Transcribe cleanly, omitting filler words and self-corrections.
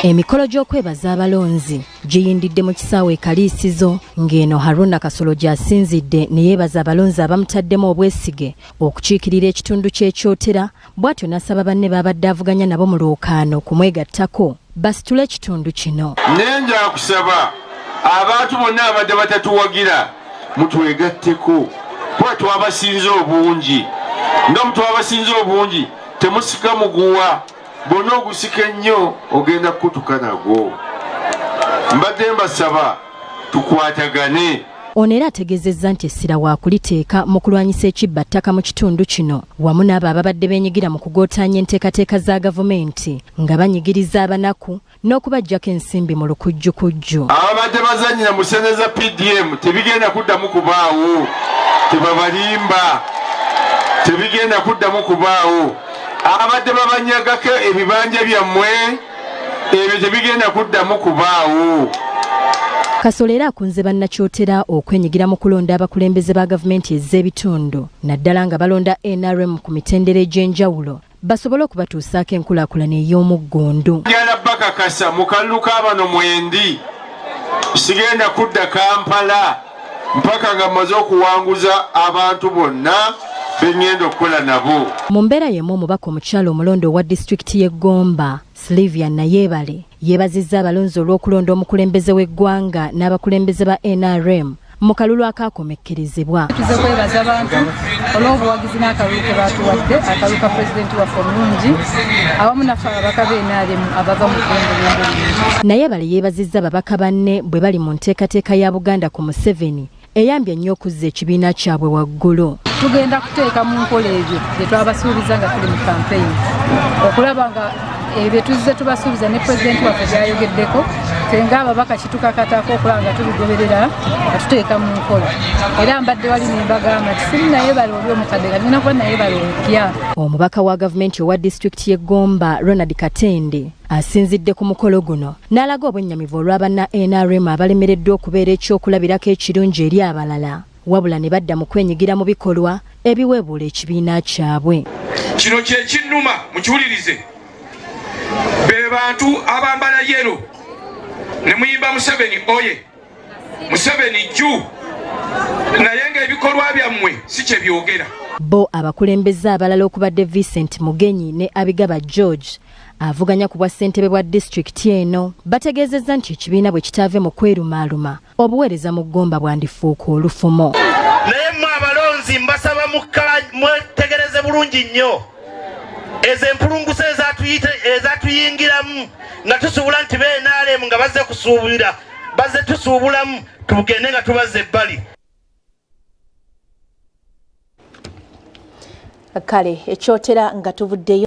Emikolo gy'okwebaza abalonzi giyindidde mu kisaawe Kaliisizo ng'eno Haruna Kasolo gy'asinzidde ne yeebaza abalonzi abamutaddemu obwesige okukiikirira ekitundu ky'ekyotera, bw'atyo n'asaba banne babadde avuganya nabo mu lwokaano kumwegattako basitule ekitundu kino. Nenja kusaba abantu bonna abadde batatuwagira mutwegatteko kuba twabasinze obungi, nga mutwabasinze obungi temusika muguwa, bonna ogusika ennyo ogenda kukutuka nagwo. Mbadde mbasaba tukwatagane. Ono era ategeezezza nti essira waakuliteeka mu kulwanyisa ekibbattaka mu kitundu kino wamu n'abo ababadde beenyigira mu kugootaanya enteekateeka za gavumenti nga banyigiriza abanaku n'okubaggyako ensimbi mu lukujjukujju. Ababadde bazannyira mu ssente za PDM tebigenda kuddamu kubaawo, tebabalimba, tebigenda kuddamu kubaawo. Abadde babanyagako ebibanja byammwe ebyo tebigenda kuddamu kubaawo. Kasolo era akunze bannakyotera okwenyigira mu kulonda abakulembeze ba gavumenti ez'ebitundu naddala nga balonda NRM ku mitendera egy'enjawulo basobole okubatuusaako enkulaakulana ey'omuggundu. Njala bakakasa mu kalulu k'abano mwendi sigenda kudda Kampala mpaka nga mmaze okuwanguza abantu bonna bengenda okukola nabo. Mu mbeera y'emu omubaka omukyala omulondo owa disitulikiti y'e Gomba Sylvia Nayebale yeebazizza abalonzi olw'okulonda omukulembeze w'eggwanga n'abakulembeze ba NRM mu kalulu akaakomekkerezebwa. Tuze kwebaza abantu olw'obuwagizi n'akalulu ke baatuwadde, akalulu ka pulezidenti waffe omulungi awamu naffe ababaka ba NRM abava mu kulonda. Nayebale yeebazizza ababaka banne bwe bali mu nteekateeka ya Buganda ku Museveni eyambye nnyo okuzza ekibiina kyabwe waggulu. Tugenda kuteeka mu nkola ebyo bye twabasuubiza nga tuli mu kampeyini okulaba nga ebyo tuzze tubasuubiza ne pulezidenti waffe byayogeddeko fenga ababaka kitukakatako okulaba nga tubigoberera nga tuteeka mu nkola. Era mbadde wali ne mbagamba nti siri Nayebale oli omukadde nga nina kuba Nayebale omupya. Omubaka wa gavumenti owa disitulikiti y'e Gomba Ronald Katende asinzidde ku mukolo guno n'alaga obwennyamivu olw'abanna NRM abalemereddwa okubeera ekyokulabirako ekirungi eri abalala wabula ne badda mu kwenyigira mu bikolwa ebiweebuula ekibiina kyabwe. Kino kye kinnuma mukiwulirize, be bantu abambala yero ne muyimba Museveni oye, Museveni jju, naye ng'ebikolwa byammwe si kye byogera. Bo abakulembeze abalala okubadde Vincent Mugenyi ne Abigaba George avuganya ku bwa ssentebe bwa disitulikiti eno bategeezezza nti ekibiina bwe kitaave mu kwerumaaluma obuweereza mu Gomba bwandifuuka olufumo. Naye mmwe abalonzi mbasaba mwetegereze bulungi nnyo ezo empulungusa ezatuyingiramu nga tusuubula nti beenaalemu nga bazze kusuubira bazze tusuubulamu tugende nga tubazze ebbali. Kale ekyotera nga tuvuddeyo